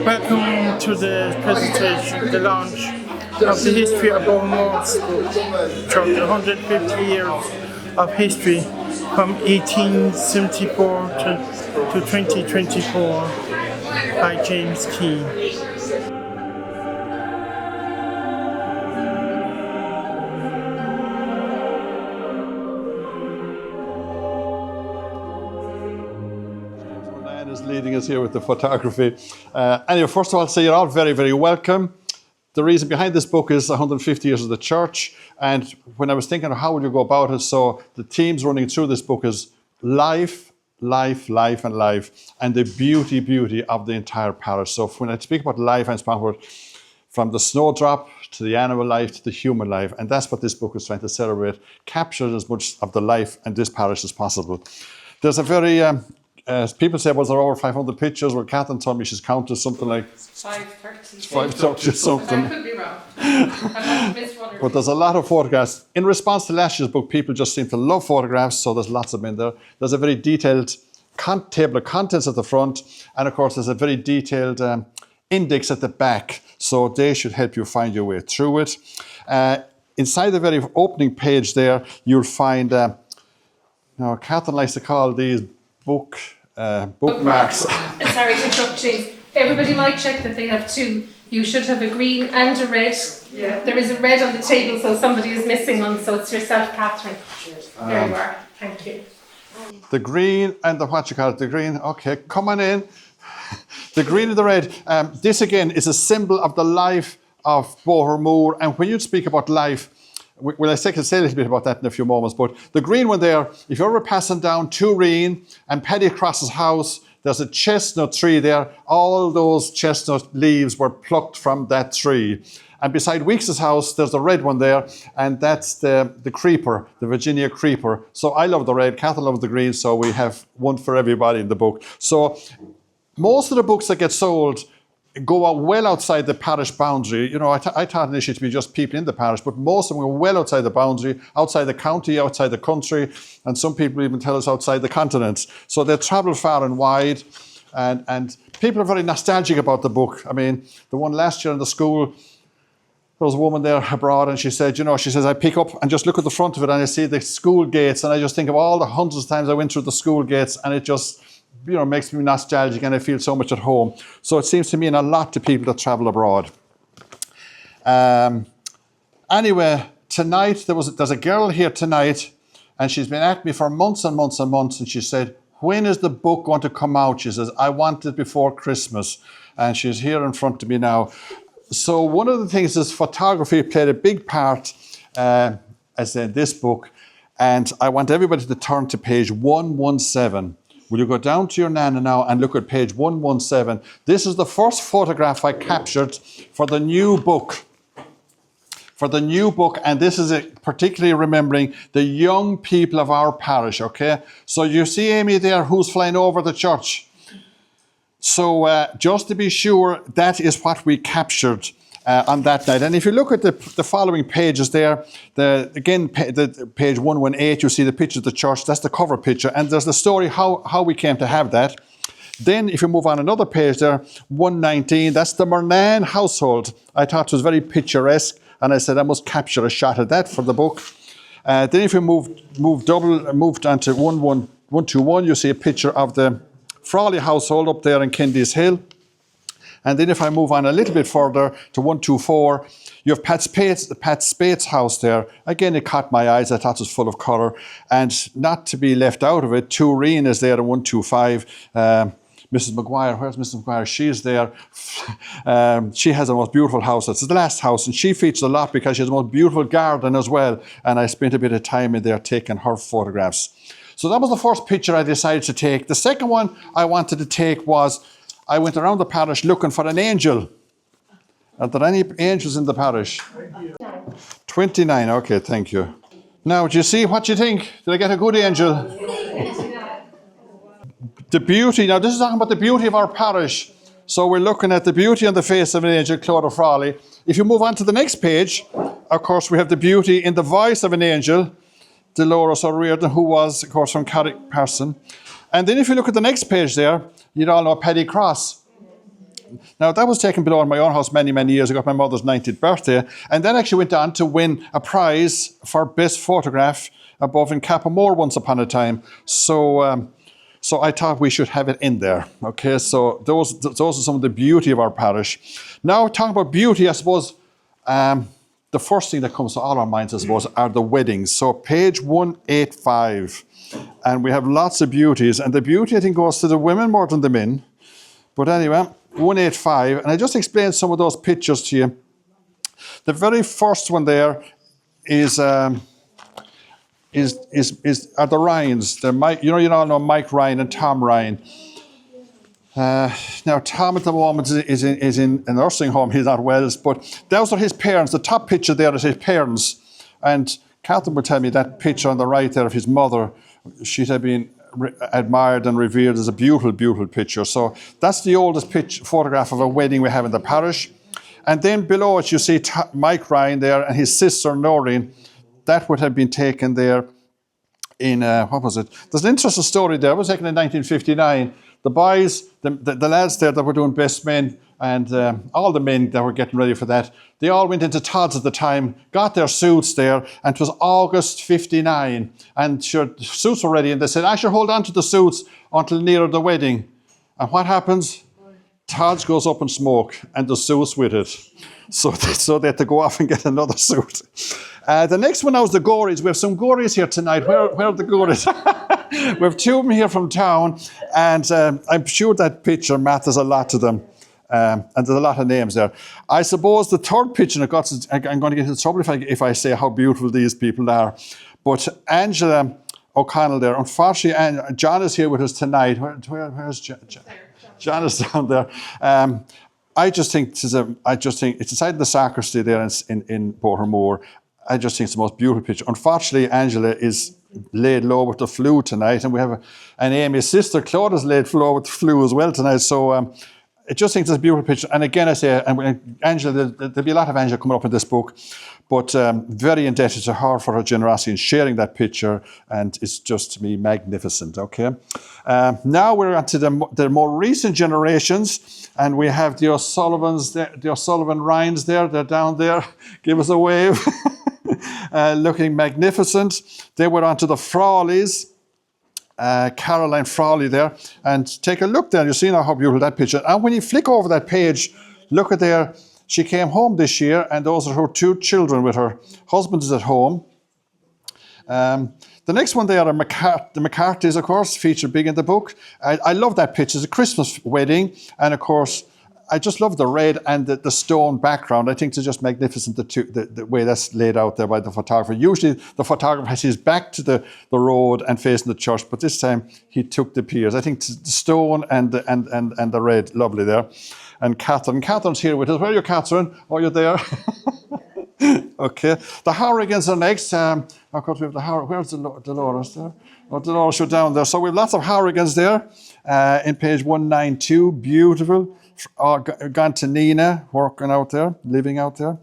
Welcome to the presentation, the launch of the history of Bohermore Church, 150 years of history from 1874 to 2024 by James Keane. Is leading us here with the photography. Anyway, first of all, say you're all very, very welcome. The reason behind this book is 150 years of the church, and when I was thinking of how would you go about it, so the themes running through this book is life, life, life, and life, and the beauty of the entire parish. So when I speak about life, I'm speaking about from the snowdrop to the animal life to the human life, and that's what this book is trying to celebrate, capture as much of the life in this parish as possible. There's a very people say, was there over 500 pictures? Well, Catherine told me she's counted something like 530. 530 or something. I could be wrong. I missed one or But there's a lot of photographs. In response to last year's book, people just seem to love photographs, so there's lots of them in there. There's a very detailed table of contents at the front, and of course there's a very detailed index at the back, so they should help you find your way through it. Inside the very opening page there, you'll find, Catherine likes to call these bookmarks. Sorry to interrupt, James. Everybody might check that they have two. You should have a green and a red. Yeah. There is a red on the table, so somebody is missing one, so it's yourself, Catherine. There you are. Thank you. The green and the green. Okay, come on in. The green and the red. This again is a symbol of the life of Bohermore, and when you speak about life, well, I say a little bit about that in a few moments, but the green one there, if you're ever passing down Tureen and Paddy Cross's house, there's a chestnut tree there. All those chestnut leaves were plucked from that tree. And beside Weeks' house, there's a red one there, and that's the creeper, the Virginia creeper. So I love the red, Catherine loves the green, so we have one for everybody in the book. So most of the books that get sold go out well outside the parish boundary. I thought initially to be just people in the parish, but most of them go well outside the boundary, outside the county, outside the country, and some people even tell us outside the continent. So they travel far and wide, and people are very nostalgic about the book. I mean, the one last year in the school, there was a woman there abroad, and she said, she says, I pick up and just look at the front of it, and I see the school gates, and I just think of all the hundreds of times I went through the school gates, and it just makes me nostalgic, and I feel so much at home. So it seems to mean a lot to people that travel abroad. Anyway, tonight, there's a girl here tonight, and she's been at me for months and months and months, and she said, when is the book going to come out? She says, I want it before Christmas. And she's here in front of me now. So one of the things is photography played a big part, as in this book, and I want everybody to turn to page 117. Will you go down to your nana now and look at page 117? This is the first photograph I captured for the new book. And this is particularly remembering the young people of our parish, okay? So you see Amy there, who's flying over the church. So just to be sure, that is what we captured on that night. And if you look at the following pages there, the page 118, you see the picture of the church. That's the cover picture. And there's the story how we came to have that. Then if you move on another page there, 119, that's the Murnan household. I thought it was very picturesque, and I said I must capture a shot of that for the book. Then if you moved on to 121, you see a picture of the Frawley household up there in Kindy's Hill. And then if I move on a little bit further to 124, you have Pat Spate's house there. Again, it caught my eyes. I thought it was full of colour. And not to be left out of it, Tureen is there in 125. Mrs. Maguire, where's Mrs. Maguire? She's there. She has the most beautiful house. It's the last house, and she features a lot because she has the most beautiful garden as well. And I spent a bit of time in there taking her photographs. So that was the first picture I decided to take. The second one I wanted to take was, I went around the parish looking for an angel. Are there any angels in the parish? 29, okay, thank you. Now, do you see what you think? Did I get a good angel? The beauty, now this is talking about the beauty of our parish. So we're looking at the beauty on the face of an angel, Clodagh Frawley. If you move on to the next page, of course, we have the beauty in the voice of an angel, Dolores O'Riordan, who was, of course, from Carrick Parson. And then if you look at the next page there, you'd all know Paddy Cross. Now, that was taken below in my own house many, many years ago, my mother's 90th birthday. And then actually went on to win a prize for best photograph above in Bohermore once upon a time. So so I thought we should have it in there. Okay, so those are some of the beauty of our parish. Now, talking about beauty, I suppose, the first thing that comes to all our minds, I suppose, are the weddings. So page 185. And we have lots of beauties. And the beauty, I think, goes to the women more than the men. But anyway, 185. And I just explained some of those pictures to you. The very first one there is are the Ryans. You all know Mike Ryan and Tom Ryan. Now, Tom at the moment is in a nursing home. He's not well, but those are his parents. The top picture there is his parents. And Catherine would tell me that picture on the right there of his mother, she'd have been admired and revered as a beautiful, beautiful picture. So that's the oldest photograph of a wedding we have in the parish. And then below it, you see Mike Ryan there and his sister Noreen. That would have been taken there in, what was it? There's an interesting story there. It was taken in 1959. The boys, the lads there that were doing best men, and all the men that were getting ready for that, they all went into Todd's at the time, got their suits there, and it was August 59. And sure, the suits were ready, and they said, I should hold on to the suits until nearer the wedding. And what happens? Todd's goes up in smoke, and the suits with it. So they had to go off and get another suit. The next one now is the Gories. We have some Gories here tonight. Where are the Gories? We have two of them here from town, and I'm sure that picture matters a lot to them. And there's a lot of names there. I suppose the third picture, I'm going to get into trouble if I say how beautiful these people are. But Angela O'Connell there, unfortunately, John is here with us tonight. Where's John? John is down there. I just think it's inside the sacristy there in Bohermore. I just think it's the most beautiful picture. Unfortunately, Angela is laid low with the flu tonight, and we have and Amy's sister Claude is laid low with the flu as well tonight. So I just think it's a beautiful picture. And again, I say, Angela, there'll be a lot of Angela coming up in this book, but very indebted to her for her generosity in sharing that picture, and it's just, to me, magnificent, okay? Now we're on to the more recent generations, and we have the O'Sullivans, the O'Sullivan Ryans there, they're down there. Give us a wave. Looking magnificent. They were on to the Frawleys. Caroline Frawley there, and take a look there. You see now how beautiful that picture. And when you flick over that page, look at there. She came home this year, and those are her two children with her husband is at home. The next one there are the McCarthy's, of course, featured big in the book. I love that picture. It's a Christmas wedding, and of course, I just love the red and the stone background. I think it's just magnificent, the way that's laid out there by the photographer. Usually the photographer has his back to the road and facing the church, but this time he took the piers. I think the stone and the red, lovely there. And Catherine's here with us. Where are you, Catherine? Oh, you're there. Okay. The Harrigans are next. Of course, we have the Where's the Dolores there? Oh, Dolores are down there. So we have lots of Harrigans there in page 192. Beautiful. Gone to Nina, working out there, living out there.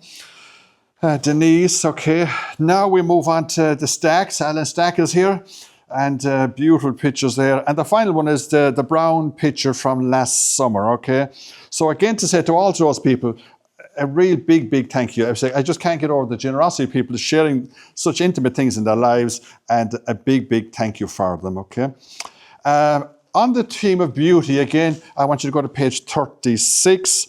Denise, okay. Now we move on to the Stacks. Alan Stack is here, and beautiful pictures there. And the final one is the brown picture from last summer, okay. So again, to say to all those people, a real big thank you. I just can't get over the generosity of people sharing such intimate things in their lives, and a big thank you for them, okay. On the theme of beauty, again, I want you to go to page 36.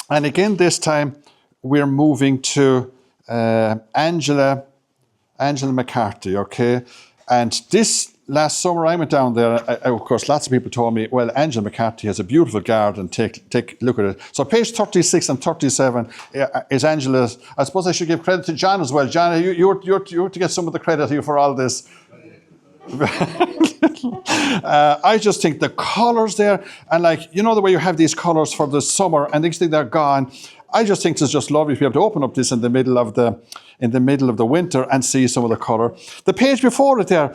And again, this time, we're moving to Angela McCarthy, okay? And this last summer, I went down there. Of course, lots of people told me, well, Angela McCarthy has a beautiful garden. Take a look at it. So page 36 and 37 is Angela's. I suppose I should give credit to John as well. John, you're to get some of the credit here for all this. I just think the colours there, and the way you have these colours for the summer and next thing they're gone. I just think it's just lovely to be able to open up this in the middle of the winter and see some of the colour. The page before it there,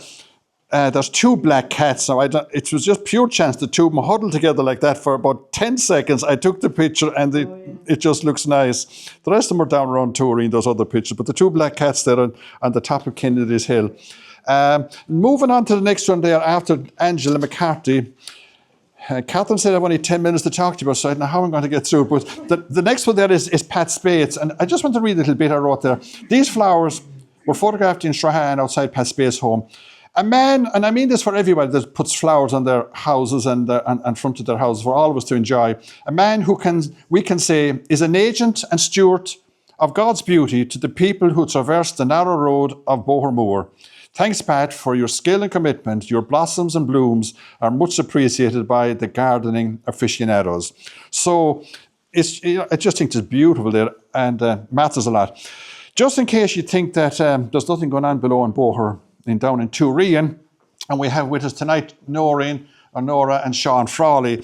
there's two black cats. Now it was just pure chance the two of them huddled together like that for about 10 seconds. I took the picture and it just looks nice. The rest of them are down around touring those other pictures, but the two black cats there on the top of Kennedy's Hill. Moving on to the next one there after Angela McCarthy, Catherine said I've only 10 minutes to talk to you about, so I don't know how I'm going to get through it. But the next one there is Pat Spade's. And I just want to read a little bit I wrote there. These flowers were photographed in Strahan outside Pat Spade's home. A man, and I mean this for everybody that puts flowers on their houses and front of their houses for all of us to enjoy. A man who we can say is an agent and steward of God's beauty to the people who traverse the narrow road of Bohermore. Thanks, Pat, for your skill and commitment. Your blossoms and blooms are much appreciated by the gardening aficionados. So I just think it's beautiful there and matters a lot. Just in case you think that there's nothing going on below in Boher, down in Turin, and we have with us tonight Nora and Sean Frawley.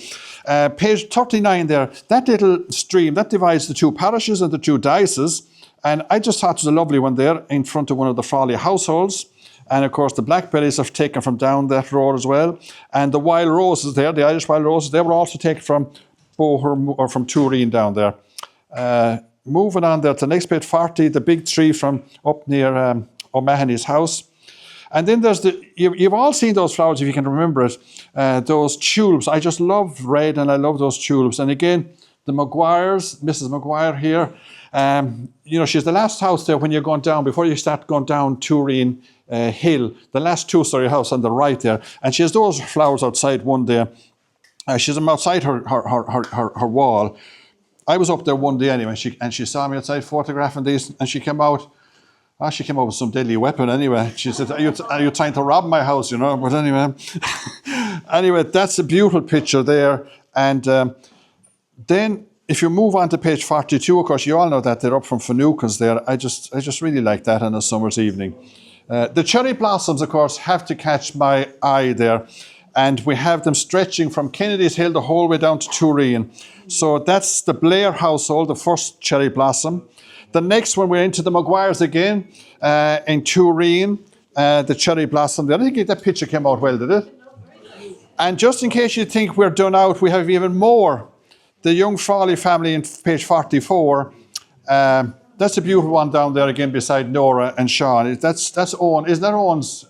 Page 39 there, that little stream, that divides the two parishes and the two dioceses. And I just thought it was a lovely one there in front of one of the Frawley households. And of course, the blackberries are taken from down that road as well. And the wild roses there, the Irish wild roses, they were also taken from Bohermore or from Turin down there. Moving on there to the next page 40, the big tree from up near O'Mahony's house. And then there's you've all seen those flowers, if you can remember it, those tulips. I just love red and I love those tulips. And again, the Maguires, Mrs. Maguire here, she's the last house there when you're going down, before you start going down Turin Hill, the last two-story house on the right there. And she has those flowers outside one day. She's outside her wall. I was up there one day anyway, and she saw me outside photographing these, and she came out. She came out with some deadly weapon anyway. She said, are you trying to rob my house, But anyway, that's a beautiful picture there. And then if you move on to page 42, of course, you all know that they're up from Finuca's there. I just really like that on a summer's evening. The cherry blossoms, of course, have to catch my eye there. And we have them stretching from Kennedy's Hill the whole way down to Turin. So that's the Blair household, the first cherry blossom. The next one, we're into the Maguires again, in Turin, the cherry blossom. I think that picture came out well, did it? And just in case you think we're done out, we have even more. The young Frawley family in page 44. That's a beautiful one down there again beside Nora and Sean. That's Owen. Isn't that Owen's?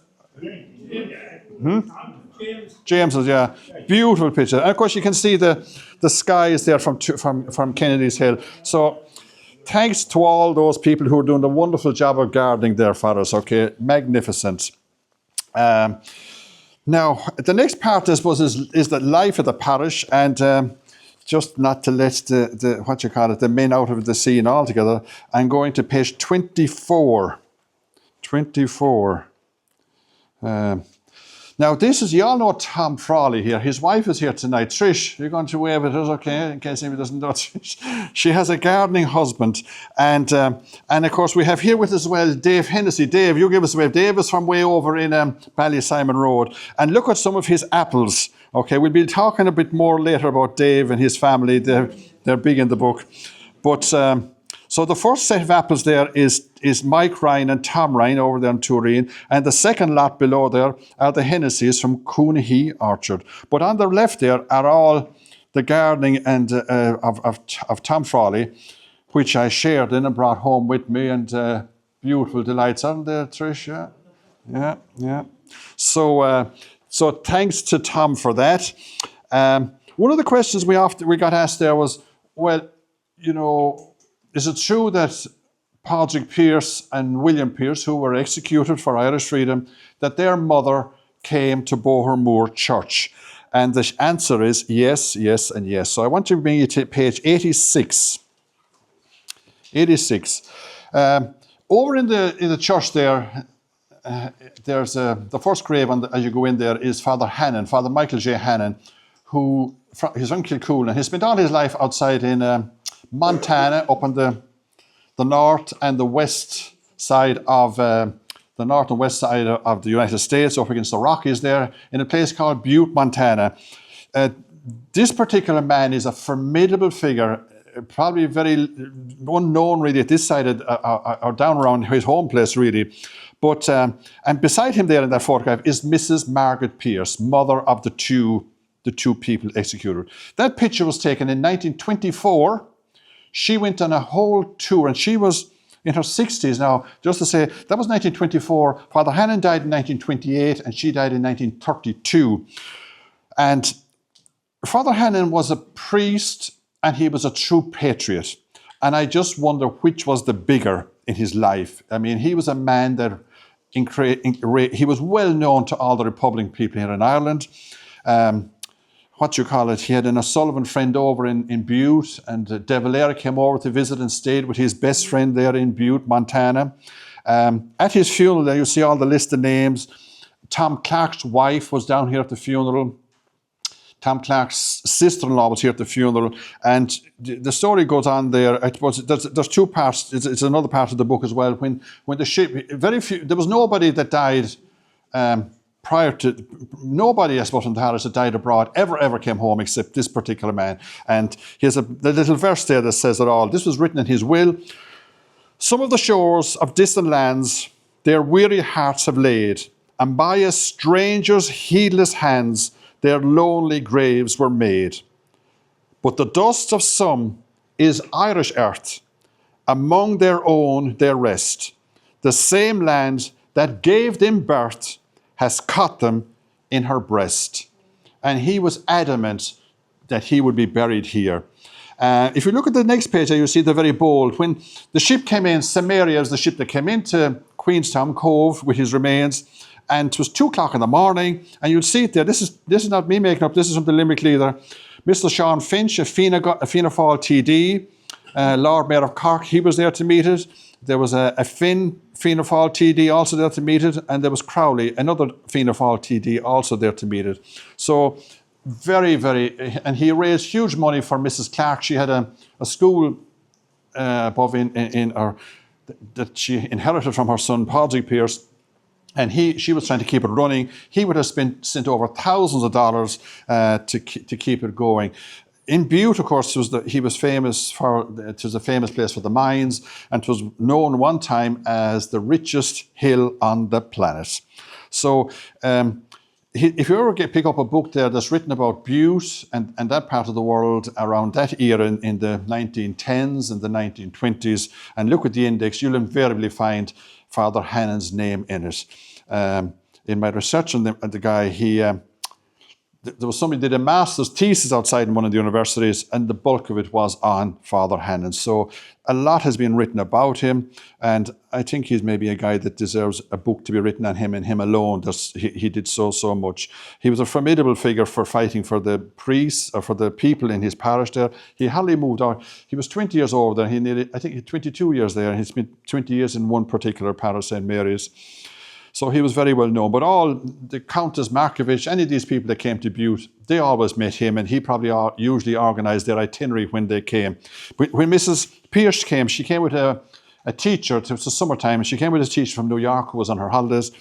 James's, yeah. Beautiful picture. And of course you can see the skies there from Kennedy's Hill. So thanks to all those people who are doing the wonderful job of gardening there for us, okay? Magnificent. Now, the next part, I suppose, is the life of the parish, and just not to let the men out of the scene altogether, I'm going to page 24. 24. Now, this is, you all know Tom Frawley here. His wife is here tonight. Trish, you're going to wave at us, okay? In case anybody doesn't know Trish. She has a gardening husband. And of course, we have here with us as well Dave Hennessy. Dave, you give us a wave. Dave is from way over in Ballysimon Road. And look at some of his apples. Okay, we'll be talking a bit more later about Dave and his family. They're big in the book. But so the first set of apples there is Mike Ryan and Tom Ryan over there in Turin. And the second lot below there are the Hennessy's from Coonahee Orchard. But on the left there are all the gardening and of Tom Frawley, which I shared in and brought home with me. And beautiful delights, aren't there, Trish? Yeah. So thanks to Tom for that. One of the questions we got asked there was, well, is it true that Padraig Pearse and William Pearse, who were executed for Irish freedom, that their mother came to Bohermore Church? And the answer is yes, yes, and yes. So I want to bring you to page 86. 86. Over in the church there, there's the first grave as you go in there is Father Hannon, Father Michael J. Hannon, who he's from Kilcool, and he spent all his life outside in Montana, up on the north and the west side of the United States, up against the Rockies there, in a place called Butte, Montana. This particular man is a formidable figure, probably very unknown really at this side or down around his home place really. But and beside him there in that photograph is Mrs. Margaret Pearse, mother of the two people executed. That picture was taken in 1924. She went on a whole tour, and she was in her 60s now. Just to say, that was 1924. Father Hannon died in 1928, and she died in 1932. And Father Hannon was a priest and he was a true patriot. And I just wonder which was the bigger in his life. I mean, he was a man that he was well known to all the Republican people here in Ireland. He had an O'Sullivan friend over in Butte, and De Valera came over to visit and stayed with his best friend there in Butte, Montana. At his funeral there, you see all the list of names. Tom Clark's wife was down here at the funeral. Tom Clark's sister-in-law was here at the funeral, and the story goes on there. There's two parts. It's another part of the book as well. When the ship, there was nobody that died nobody, I suppose, in the Parish that died abroad ever came home except this particular man. And here's the little verse there that says it all. This was written in his will. Some of the shores of distant lands their weary hearts have laid, and by a stranger's heedless hands their lonely graves were made. But the dust of some is Irish earth, among their own their rest. The same land that gave them birth has caught them in her breast. And he was adamant that he would be buried here. If you look at the next page, you see the very bold. When the ship came in, Samaria is the ship that came into Queenstown Cove with his remains, and it was 2:00 in the morning, and you'll see it there. This is not me making up, this is from the Limerick Leader. Mr. Sean Finch, a Fianna Fáil TD, Lord Mayor of Cork, he was there to meet it. There was a Fianna Fáil TD also there to meet it, and there was Crowley, another Fianna Fáil TD also there to meet it. So very, and he raised huge money for Mrs. Clark. She had a school above that she inherited from her son, Padraig Pearse, and she was trying to keep it running. He would have sent over thousands of dollars to keep it going. In Butte, of course, it was a famous place for the mines, and it was known one time as the richest hill on the planet. So if you ever pick up a book there that's written about Butte and that part of the world around that era in the 1910s and the 1920s, and look at the index, you'll invariably find Father Hannon's name in it. In my research on the guy, there was somebody did a master's thesis outside in one of the universities, and the bulk of it was on Father Hannon. So a lot has been written about him, and I think he's maybe a guy that deserves a book to be written on him and him alone. He did so much. He was a formidable figure for fighting for the priests or for the people in his parish there. He hardly moved out. He was 20 years old there. I think he had 22 years there, and he's been 20 years in one particular parish, St. Mary's. So he was very well known. But all the Countess Markovich, any of these people that came to Butte, they always met him, and he probably usually organised their itinerary when they came. When Mrs. Parish came, she came with a teacher. It was the summertime, and she came with a teacher from New York who was on her holidays.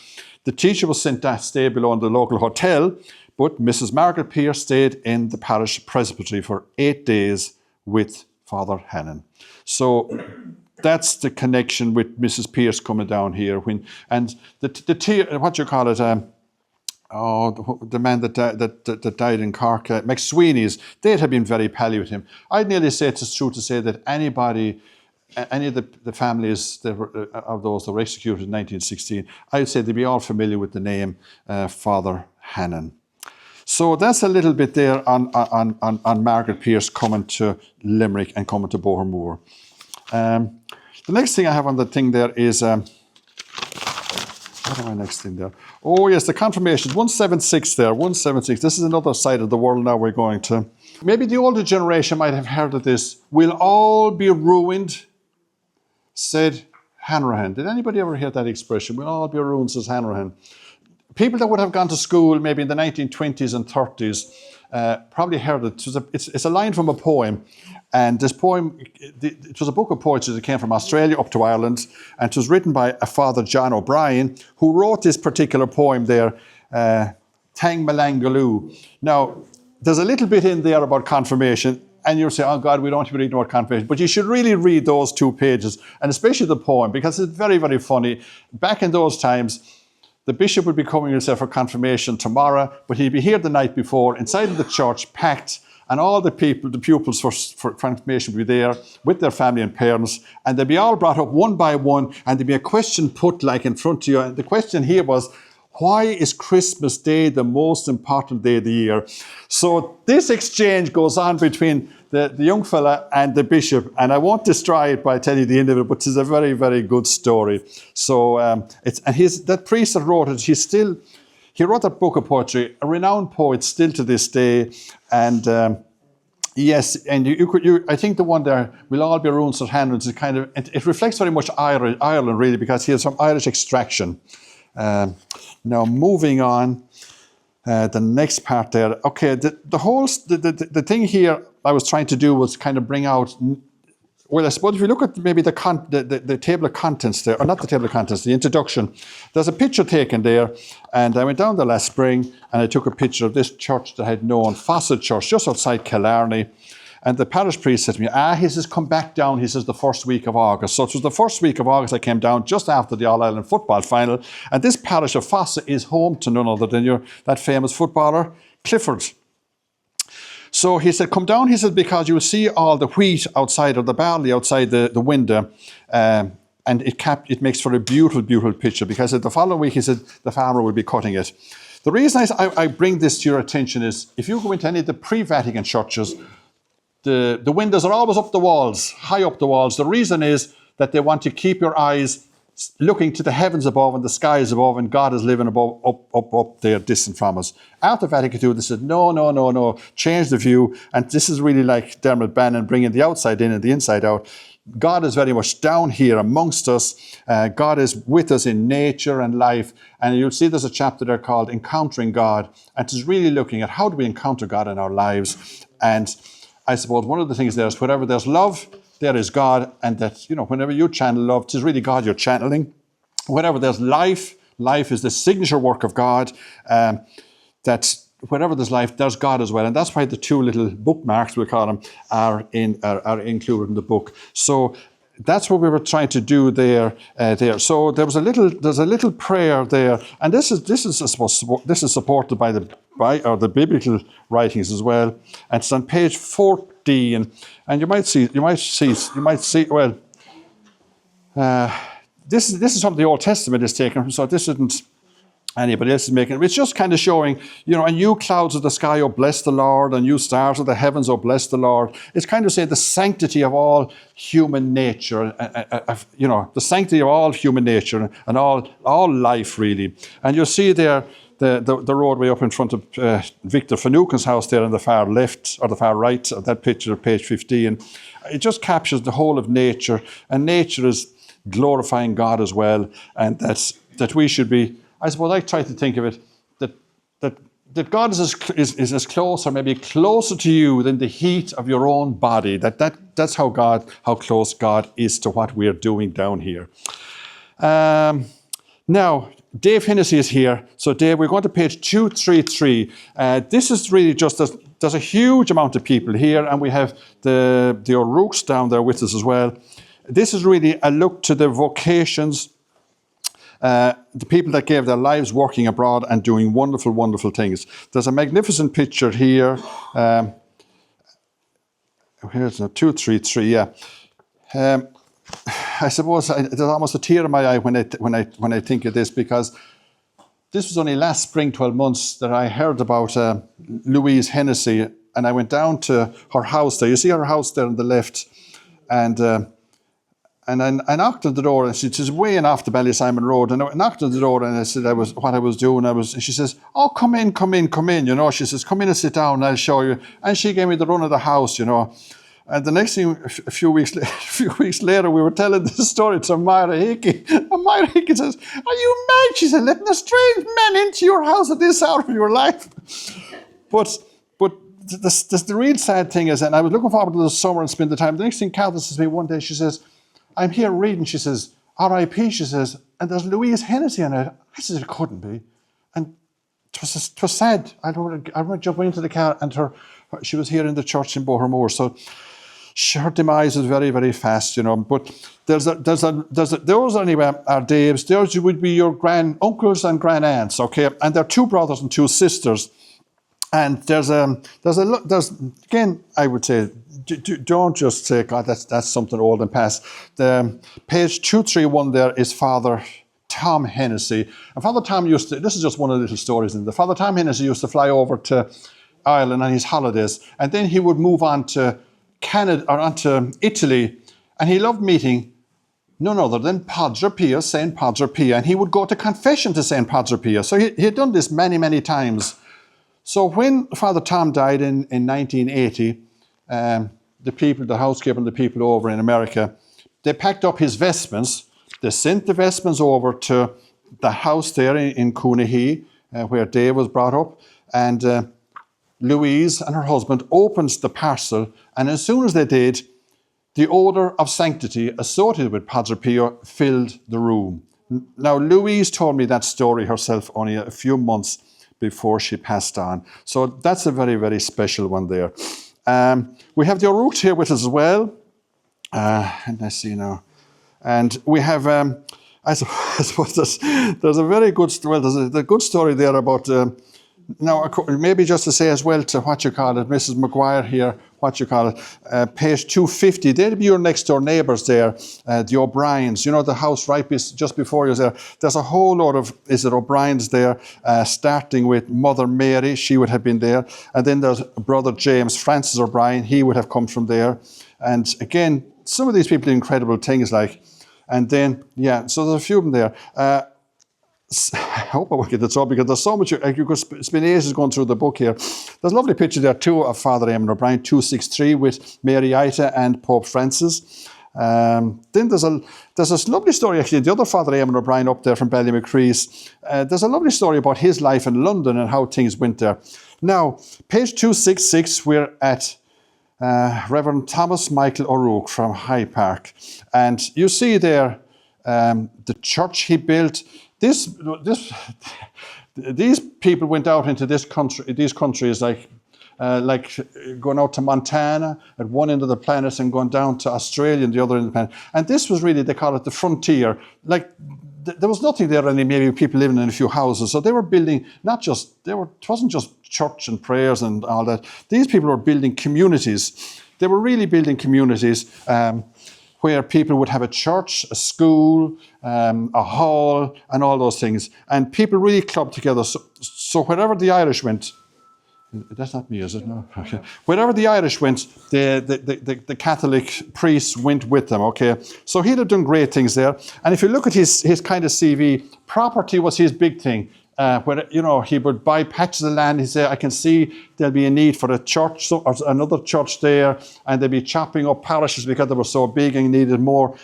The teacher was sent to stay below in the local hotel, but Mrs. Margaret Pearse stayed in the parish presbytery for 8 days with Father Hannon. So that's the connection with Mrs. Pearse coming down here. The man that died in Cork, McSweeney's, they'd have been very pally with him. I'd nearly say it's true to say that any of the families of those that were executed in 1916, I'd say they'd be all familiar with the name Father Hannon. So that's a little bit there on Margaret Pearse coming to Limerick and coming to Bohermore. The next thing I have on the thing there is, what am I next thing there? Oh yes, the confirmations, 176 there, 176. This is another side of the world now we're going to. Maybe the older generation might have heard of this. We'll all be ruined, said Hanrahan. Did anybody ever hear that expression? We'll all be ruined, says Hanrahan. People that would have gone to school maybe in the 1920s and 30s probably heard it. It's a line from a poem. And this poem, it was a book of poetry that came from Australia up to Ireland, and it was written by a Father John O'Brien, who wrote this particular poem there, Tang Malangaloo. Now, there's a little bit in there about confirmation, and you'll say, oh God, we don't want to be reading about confirmation, but you should really read those 2 pages, and especially the poem, because it's very, very funny. Back in those times, the bishop would be coming himself for confirmation tomorrow, but he'd be here the night before, inside of the church, packed, and all the pupils for confirmation would be there with their family and parents, and they'd be all brought up one by one, and there'd be a question put like in front of you. And the question here was, Why is Christmas Day the most important day of the year? So this exchange goes on between the young fella and the bishop, and I won't destroy it by telling you the end of it, but it's a very, very good story. So that priest that wrote it, he wrote that book of poetry, a renowned poet still to this day, and yes, and I think the one there, We'll All Be Runes at Hand, is kind of, it reflects very much Ireland really, because he has some Irish extraction. Now moving on, the next part there. Okay, the thing here I was trying to do was kind of bring out. Well, I suppose if you look at maybe the table of contents there, or not the table of contents, the introduction, there's a picture taken there, and I went down there last spring and I took a picture of this church that I had known, Fawcett Church, just outside Killarney. And the parish priest said to me, he says, come back down, he says, the first week of August. So it was the first week of August I came down just after the All-Ireland football final. And this parish of Fawcett is home to none other than that famous footballer, Clifford. So he said, come down, he said, because you will see all the wheat outside, or the barley outside the window. And it makes for a beautiful, beautiful picture, because the following week, he said, the farmer will be cutting it. The reason I bring this to your attention is, if you go into any of the pre-Vatican churches, the windows are always up the walls, high up the walls. The reason is that they want to keep your eyes looking to the heavens above and the skies above, and God is living above, up there, distant from us. After Vatican II, they said, no, change the view. And this is really like Dermot Bannon bringing the outside in and the inside out. God is very much down here amongst us. God is with us in nature and life. And you'll see there's a chapter there called Encountering God. And it's really looking at how do we encounter God in our lives. And I suppose one of the things there is, wherever there's love, there is God, and that, whenever you channel love, it is really God you're channeling. Whenever there's life is the signature work of God. That wherever there's life, there's God as well, and that's why the two little bookmarks, we call them, are included in the book. So that's what we were trying to do there. So there's a little prayer there, and this is I suppose this is supported by the biblical writings as well. And it's on page 40, and you might see. Well, this is from the Old Testament is taken, so this isn't anybody else is making it. It's just kind of showing, and you clouds of the sky, oh bless the Lord, and you stars of the heavens, oh bless the Lord. It's kind of saying the sanctity of all human nature, the sanctity of all human nature and all life really. And you'll see there the roadway up in front of Victor Finucane's house there on the far left or the far right of that picture of page 50. And it just captures the whole of nature, and nature is glorifying God as well, and that we should be. I suppose I try to think of it that God is as close, or maybe closer to you than the heat of your own body. That's how close God is to what we're doing down here. Now, Dave Hennessy is here. So Dave, we're going to page 233. This is really just there's a huge amount of people here, and we have the O'Rourke's down there with us as well. This is really a look to the vocations. The people that gave their lives working abroad and doing wonderful, wonderful things. There's a magnificent picture here. Here's 233. Yeah. I suppose there's almost a tear in my eye when I think of this, because this was only last spring, 12 months, that I heard about Louise Hennessy, and I went down to her house there. You see her house there on the left, and I knocked on the door, and she says, way in off the Ballysimon Road. And I knocked on the door, and I said what I was doing. And she says, oh, come in. She says, come in and sit down, and I'll show you. And she gave me the run of the house, And the next thing, a few weeks later, we were telling this story to Myra Hickey. And Myra Hickey says, are you mad? She said, letting a strange man into your house at this hour of your life. But the real sad thing is, and I was looking forward to the summer and spend the time. The next thing Catherine says to me one day, she says, I'm here reading, she says, R.I.P., she says, and there's Louise Hennessy in it. I said, it couldn't be. And it was sad. I remember jumping into the car, and she was here in the church in Bohermore. So her demise is very, very fast, But those anyway are Dave's. Those would be your grand-uncles and grand-aunts, okay? And they're two brothers and two sisters. And there's again, I would say, don't just say, God, that's something old and past. The page 231 there is Father Tom Hennessy. And Father Tom used to, this is just one of the little stories in the Father Tom Hennessy used to fly over to Ireland on his holidays, and then he would move on to Canada or on to Italy, and he loved meeting none other than Padre Pio, Saint Padre Pio, and he would go to confession to Saint Padre Pio. So he had done this many, many times. So when Father Tom died in 1980, the housekeeper and the people over in America, they packed up his vestments. They sent the vestments over to the house there in Coonahy, where Dave was brought up, and Louise and her husband opened the parcel, and as soon as they did, the odour of sanctity associated with Padre Pio filled the room. Now, Louise told me that story herself only a few months before she passed on. So that's a very, very special one there. We have the O'Rourke here with us as well. And let's see now. And we have, I suppose there's a very good story. Well, there's a good story there about, now maybe just to say as well to what you call it, Mrs. Maguire here, page 250, they'll be your next door neighbours there, the O'Briens, you know, the house right just before you there. There's a whole lot of, O'Briens there, starting with Mother Mary, she would have been there. And then there's brother James Francis O'Brien, he would have come from there. And again, some of these people do incredible things like, and then, yeah, so there's a few of them there. I hope I will get this up because there's so much, it's been ages going through the book here. There's a lovely picture there too of Father Eamon O'Brien, 263 with Mary Ita and Pope Francis. Then there's this lovely story actually, the other Father Eamon O'Brien up there from Ballymacrease. There's a lovely story about his life in London and how things went there. Now, page 266, we're at Reverend Thomas Michael O'Rourke from High Park. And you see there the church he built. These people went out into these countries like going out to Montana at one end of the planet and going down to Australia at the other end of the planet. And this was really, they call it the frontier. Like there was nothing there, any maybe people living in a few houses. So they were building it wasn't just church and prayers and all that. These people were building communities. They were really building communities where people would have a church, a school, a hall, and all those things. And people really clubbed together. So wherever the Irish went, that's not me, is it? No. Okay. Wherever the Irish went, the Catholic priests went with them. Okay, so he'd have done great things there. And if you look at his kind of CV, property was his big thing. Where he would buy patches of land. He said, "I can see there'll be a need for a church or another church there," and they'd be chopping up parishes because they were so big and needed more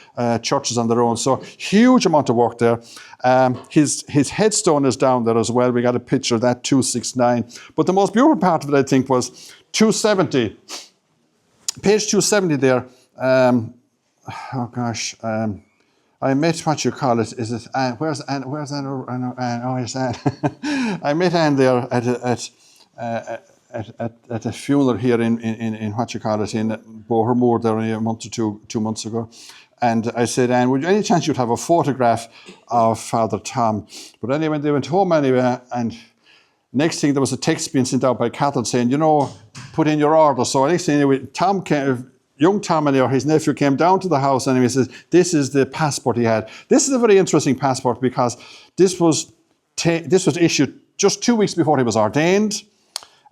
churches on their own. So huge amount of work there. His headstone is down there as well. We got a picture of that, 269. But the most beautiful part of it, I think, was 270. Page 270 there. I met what you call it. Is it Anne? Where's Anne? Where's Anne? Oh, it's Anne. I met Anne there at a funeral here in what you call it in Bohermore there a month or two months ago. And I said, Anne, would you any chance you'd have a photograph of Father Tom? But anyway, they went home anyway, and next thing there was a text being sent out by Catherine saying, put in your order. So next thing anyway, Tom came. Young Tom and his nephew came down to the house and he says, this is the passport he had. This is a very interesting passport because this was issued just 2 weeks before he was ordained.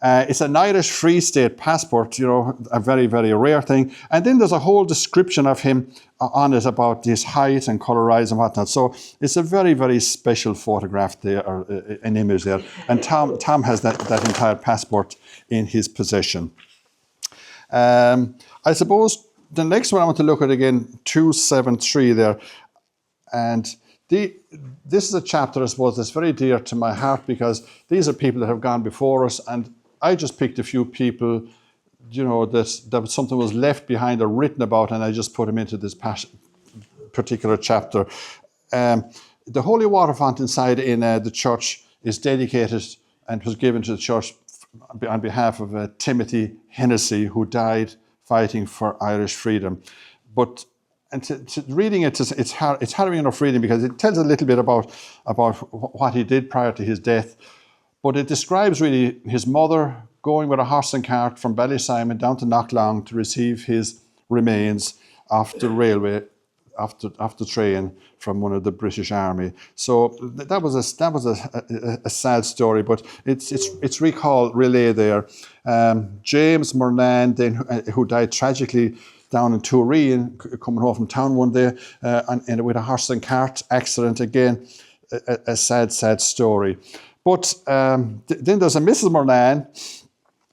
It's an Irish Free State passport, a very, very rare thing. And then there's a whole description of him on it about his height and colour eyes and whatnot. So it's a very, very special photograph there, or an image there. And Tom has that entire passport in his possession. I suppose the next one I want to look at again, 273 there. And this is a chapter, I suppose, that's very dear to my heart because these are people that have gone before us. And I just picked a few people, that something was left behind or written about, and I just put them into this particular chapter. The holy water font inside in the church is dedicated and was given to the church on behalf of Timothy Hennessy, who died fighting for Irish freedom. But reading it, it's harrowing enough reading because it tells a little bit about what he did prior to his death. But it describes really his mother going with a horse and cart from Ballysimon down to Knocklong to receive his remains off the railway off the train from one of the British Army. So that was a sad story, but it's relayed there. James Murnane, then, who died tragically down in Turin, coming home from town one day, and with a horse and cart accident again, a sad story. But then there's a Mrs. Murnane.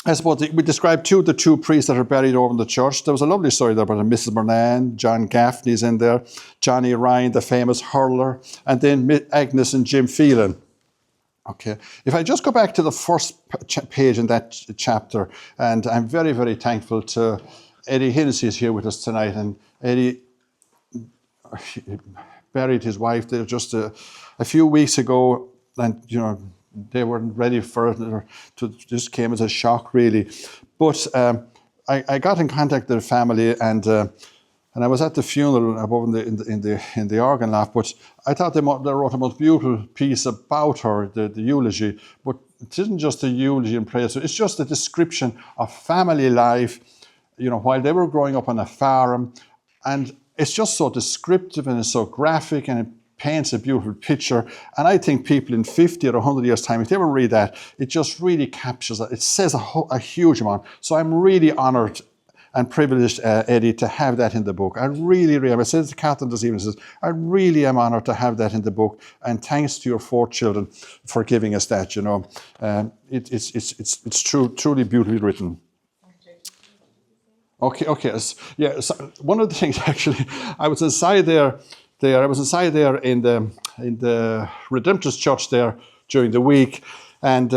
I suppose we described the two priests that are buried over in the church. There was a lovely story there about a Mrs. Murnane, John Gaffney's in there, Johnny Ryan, the famous hurler, and then Agnes and Jim Phelan. Okay, if I just go back to the first page in that chapter, and I'm very, very thankful to Eddie Hennessy is here with us tonight, and Eddie buried his wife there just a few weeks ago, and they weren't ready for it. It just came as a shock, really. But I got in contact with the family, and I was at the funeral above in the organ loft. But I thought they wrote a most beautiful piece about her, the eulogy. But it isn't just a eulogy and praise; it's just a description of family life. While they were growing up on a farm, and it's just so descriptive and it's so graphic, and it paints a beautiful picture. And I think people in 50 or 100 years' time, if they ever read that, it just really captures that. It says a huge amount. So I'm really honoured and privileged, Eddie, to have that in the book. I really am. I said to Catherine this evening, I really am honoured to have that in the book. And thanks to your 4 children for giving us that. It's truly beautifully written. Okay. Yeah. So one of the things, actually, I was inside there in the Redemptorist Church there during the week, and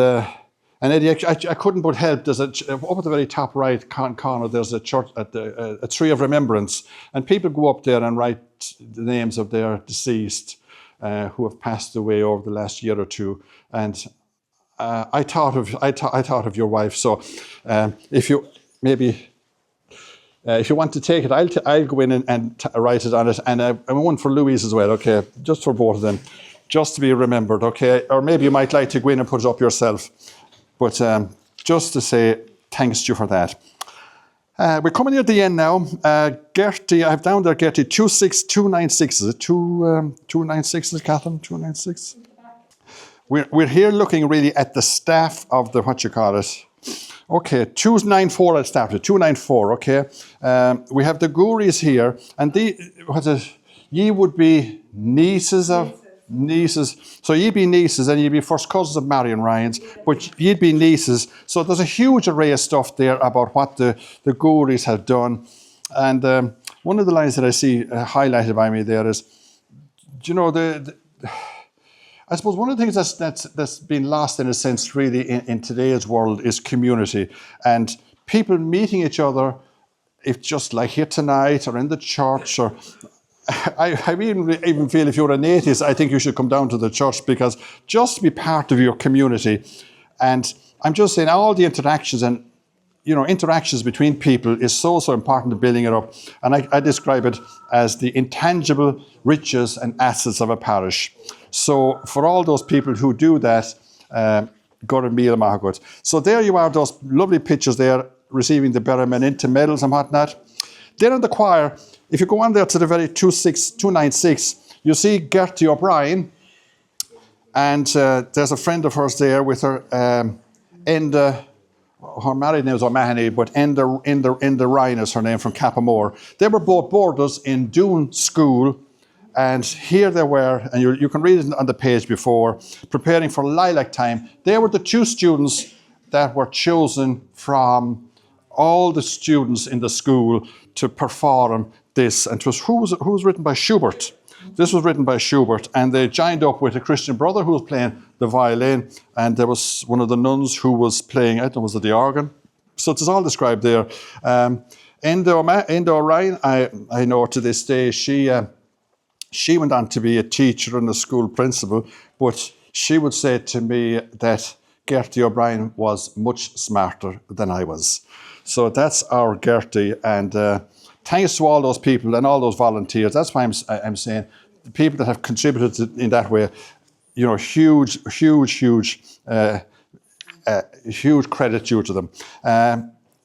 Eddie, I couldn't but help. There's up at the very top right corner. There's a church a tree of remembrance, and people go up there and write the names of their deceased who have passed away over the last year or two. And I thought of your wife. So if you maybe. If you want to take it, I'll go in and write it on it, and one for Louise as well, okay? Just for both of them, just to be remembered, okay? Or maybe you might like to go in and put it up yourself. But just to say thanks to you for that. We're coming near the end now. Gertie, I have down there, Gertie, 26296. Is it 296, is it, Catherine? 296? We're here looking really at the staff of the, what you call it, okay, 294, I'll start with 294, okay. We have the Gouries here, and ye would be nieces. So ye'd be nieces, and ye'd be first cousins of Marion Ryans, but ye'd be nieces. So there's a huge array of stuff there about what the Gouries have done. And one of the lines that I see highlighted by me there is, I suppose one of the things that's been lost in a sense really in today's world is community, and people meeting each other, if just like here tonight or in the church, or I even feel if you're an atheist, I think you should come down to the church, because just to be part of your community. And I'm just saying all the interactions and interactions between people is so important to building it up. And I describe it as the intangible riches and assets of a parish. So for all those people who do that, God and Mila Mahagut. So there you are, those lovely pictures there, receiving the Berryman into medals and whatnot. Then in the choir, if you go on there to the very 296, you see Gertie O'Brien, and there's a friend of hers there with her, Enda. Her married name is O'Mahony, but Enda Ryan is her name, from Cappamore. They were both boarders in Doon School, and here they were, and you can read it on the page before, preparing for lilac time. They were the 2 students that were chosen from all the students in the school to perform this. And it was who was written by Schubert. This was written by Schubert, and they joined up with a Christian brother who was playing the violin, and there was one of the nuns who was playing, I don't know, was it the organ? So it's all described there. Enda O'Ryan, I know to this day, she went on to be a teacher and a school principal, but she would say to me that Gertie O'Brien was much smarter than I was. So that's our Gertie, and thanks to all those people and all those volunteers. That's why I'm saying the people that have contributed in that way, huge credit due to them.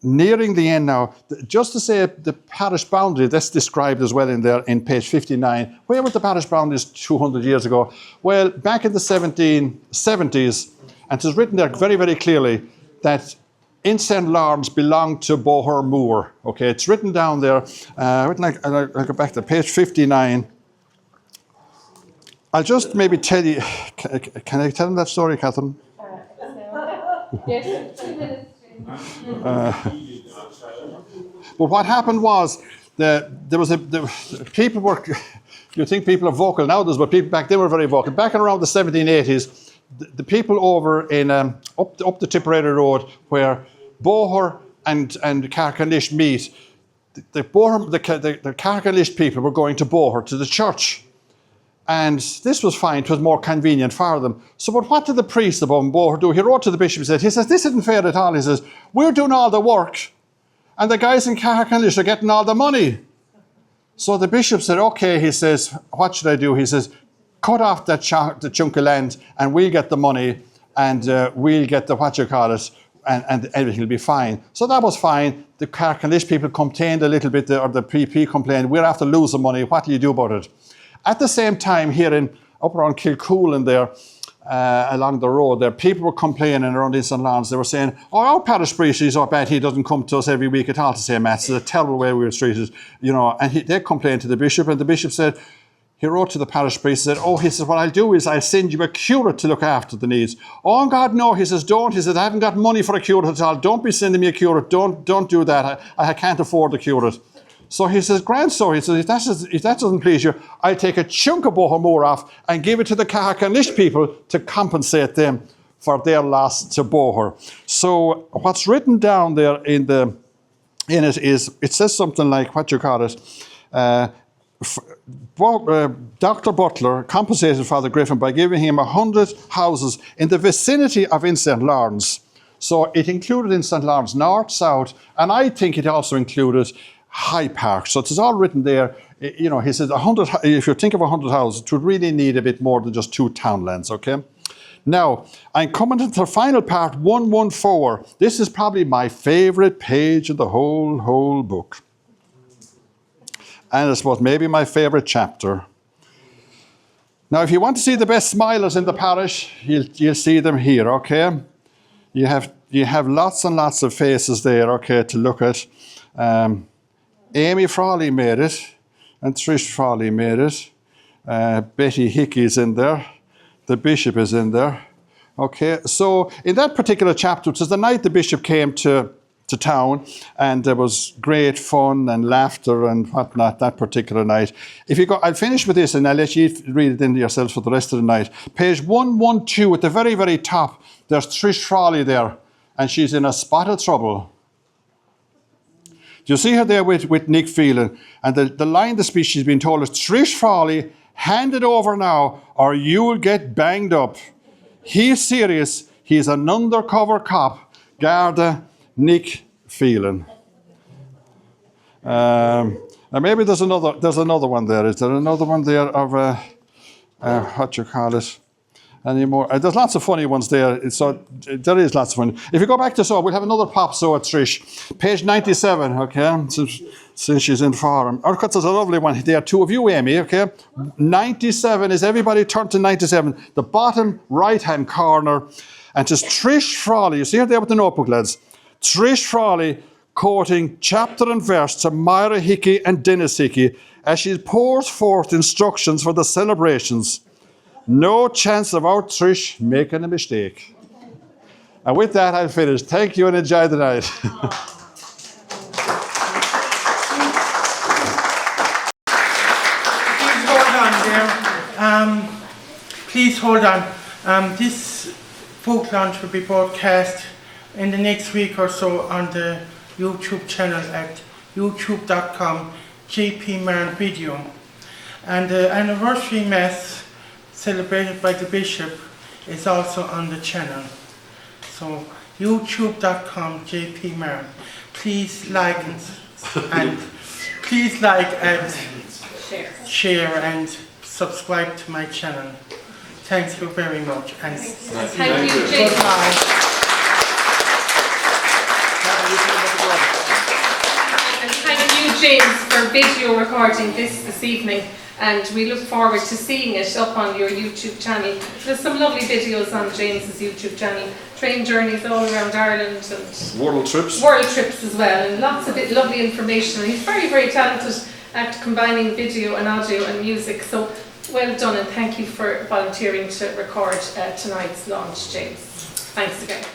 nearing the end now. Just to say the parish boundary, that's described as well in there in page 59. Where were the parish boundaries 200 years ago? Well, back in the 1770s, and it is written there very, very clearly that in St. Lawrence belonged to Bohermore. Okay, it's written down there. I'll go back to page 59. I'll just maybe tell you, can I tell them that story, Catherine? Yes, 2 minutes. But what happened was people were, you think people are vocal nowadays, but people back then were very vocal. Back in around the 1780s, the people over in up the Tipperary Road where Boher and Carcanish meet, the Carcanish people were going to Boher, to the church. And this was fine, it was more convenient for them. So but what did the priest of Boher do? He wrote to the bishop, he says, this isn't fair at all. He says, we're doing all the work and the guys in Carcanish are getting all the money. So the bishop said, okay, he says, what should I do? He says, cut off the chunk of land and we'll get the money and we'll get the, and everything will be fine. So that was fine. The Carcanish people complained a little bit, or the PP complained, we're after losing money, what do you do about it? At the same time, here up around Kilcoolan there, along the road there, people were complaining around in St. Lawrence. They were saying, oh, our parish priest is so bad, he doesn't come to us every week at all to say mass. It's a terrible way we were treated, you know. And they complained to the bishop, and the bishop said, he wrote to the parish priest, said, oh, he says, what I'll do is I'll send you a curate to look after the needs. Oh, God, no, he says, don't. He said, I haven't got money for a curate at all. Don't be sending me a curate. Don't do that. I can't afford the curate. So he says, grand so, he says, if that doesn't please you, I'll take a chunk of Bohermore off and give it to the Carcanish people to compensate them for their loss to Boher. So what's written down there in it is, it says something like, Dr. Butler compensated Father Griffin by giving him 100 houses in the vicinity of in St. Lawrence. So it included in St. Lawrence north, south, and I think it also included High Park. So it's all written there. You know, he says 100. If you think of 100 houses, it would really need a bit more than just 2 townlands. Okay. Now I'm coming to the final part, 114. This is probably my favourite page of the whole book, and I suppose maybe my favourite chapter. Now, if you want to see the best smilers in the parish, you'll see them here. Okay. You have lots and lots of faces there. Okay, to look at. Amy Frawley made it, and Trish Frawley made it. Betty Hickey's in there. The bishop is in there. Okay, so in that particular chapter, which is the night the bishop came to town, and there was great fun and laughter and whatnot that particular night. If you go, I'll finish with this and I'll let you read it in yourselves for the rest of the night. Page 112 at the very, very top, there's Trish Frawley there, and she's in a spot of trouble. You see her there with Nick Phelan, and the line the speech she's been told is, Trish Frawley, hand it over now or you'll get banged up. He's serious. He's an undercover cop. Garda Nick Phelan. And maybe there's another one there. Is there another one there of anymore? There's lots of funny ones there. So there is lots of fun. If you go back to we'll have another pop at Trish. Page 97, okay, since she's in forum. Of course, there's a lovely one. There are 2 of you, Amy, okay? 97, is everybody turn to 97? The bottom right-hand corner. And just Trish Frawley, you see her there with the notebook, lads? Trish Frawley quoting chapter and verse to Myra Hickey and Dennis Hickey as she pours forth instructions for the celebrations. No chance of our Trish making a mistake. And with that, I'll finish. Thank you and enjoy the night. Please hold on. This book launch will be broadcast in the next week or so on the YouTube channel at youtube.com JP Maran Video. And the anniversary mass celebrated by the bishop is also on the channel. So youtube.com JP Maran. Please like and share and subscribe to my channel. Thank you very much. And thank you, James. Goodbye. James for video recording this evening, and we look forward to seeing it up on your YouTube channel. There's some lovely videos on James's YouTube channel, train journeys all around Ireland and World trips. world trips as well, and lots of lovely information. And he's very, very talented at combining video and audio and music. So well done, and thank you for volunteering to record tonight's launch, James. Thanks again.